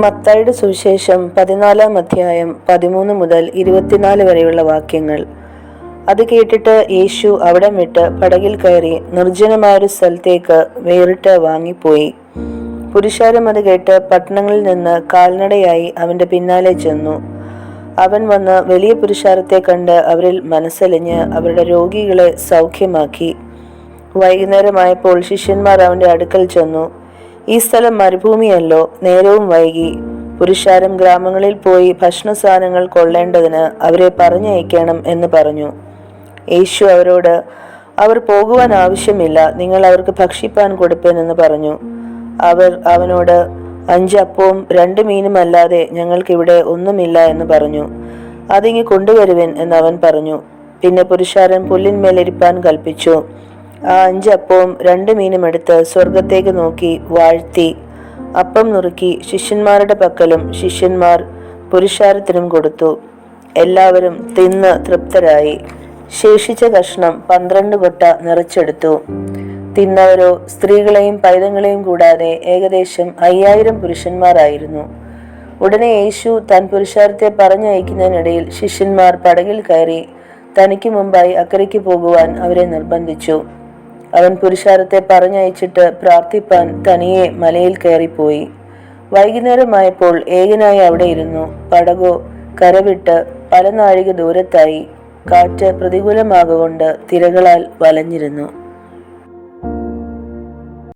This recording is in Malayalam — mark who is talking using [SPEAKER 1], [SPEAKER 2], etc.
[SPEAKER 1] മത്തായിയുടെ സുവിശേഷം 14-ാം അധ്യായം 13 മുതൽ 24 വരെയുള്ള വാക്യങ്ങൾ. അത് കേട്ടിട്ട് യേശു അവിടം വിട്ട് പടകിൽ കയറി നിർജ്ജനമായൊരു സ്ഥലത്തേക്ക് വേറിട്ട് വാങ്ങിപ്പോയി. പുരുഷാരം അത് കേട്ട് പട്ടണങ്ങളിൽ നിന്ന് കാൽനടയായി അവന്റെ പിന്നാലെ ചെന്നു. അവൻ വന്ന് വലിയ പുരുഷാരത്തെ കണ്ട് അവരിൽ മനസ്സലിഞ്ഞ് അവരുടെ രോഗികളെ സൗഖ്യമാക്കി. വൈകുന്നേരമായപ്പോൾ ശിഷ്യന്മാർ അവന്റെ അടുക്കൽ ചെന്നു, ഈ സ്ഥലം മരുഭൂമിയല്ലോ, നേരവും വൈകി. പുരുഷാരം ഗ്രാമങ്ങളിൽ പോയി ഭക്ഷണസാധനങ്ങൾ കൊള്ളേണ്ടതിന് അവരെ പറഞ്ഞയക്കണം എന്ന് പറഞ്ഞു. യേശു അവരോട്, അവർ പോകുവാൻ ആവശ്യമില്ല, നിങ്ങൾ അവർക്ക് ഭക്ഷിപ്പാൻ കൊടുപ്പേൻ എന്ന് പറഞ്ഞു. അവർ അവനോട്, 5 അപ്പവും 2 മീനും അല്ലാതെ ഞങ്ങൾക്കിവിടെ ഒന്നുമില്ല എന്ന് പറഞ്ഞു. അതിങ്ങ് കൊണ്ടുവരുവിൻ എന്ന് അവൻ പറഞ്ഞു. പിന്നെ പുരുഷാരൻ പുല്ലിന്മേലിരിപ്പാൻ കൽപ്പിച്ചു. ആ 5 അപ്പവും 2 മീനും എടുത്ത് സ്വർഗത്തേക്ക് നോക്കി വാഴ്ത്തി അപ്പം നുറുക്കി ശിഷ്യന്മാരുടെ പക്കലും ശിഷ്യന്മാർ പുരുഷാരത്തിനും കൊടുത്തു. എല്ലാവരും തിന്ന് തൃപ്തരായി. ശേഷിച്ച കഷ്ണം 12 കൊട്ട നിറച്ചെടുത്തു. തിന്നവരോ സ്ത്രീകളെയും പൈതങ്ങളെയും കൂടാതെ ഏകദേശം 5000 പുരുഷന്മാരായിരുന്നു. ഉടനെ യേശു താൻ പുരുഷാരത്തെ പറഞ്ഞയക്കുന്നതിനിടയിൽ ശിഷ്യന്മാർ പടകിൽ കയറി തനിക്ക് മുമ്പായി അക്കരയ്ക്ക് പോകുവാൻ അവരെ നിർബന്ധിച്ചു. അവൻ പുരുഷാരത്തെ പറഞ്ഞയച്ചിട്ട് പ്രാർത്ഥിപ്പാൻ തനിയെ മലയിൽ കയറിപ്പോയി. വൈകുന്നേരമായപ്പോൾ ഏകനായി അവിടെ ഇരുന്നു. പടകോ കരവിട്ട് പല നാഴിക ദൂരത്തായി. കാറ്റ് പ്രതികൂലമാകൊണ്ട് തിരകളാൽ വലഞ്ഞിരുന്നു.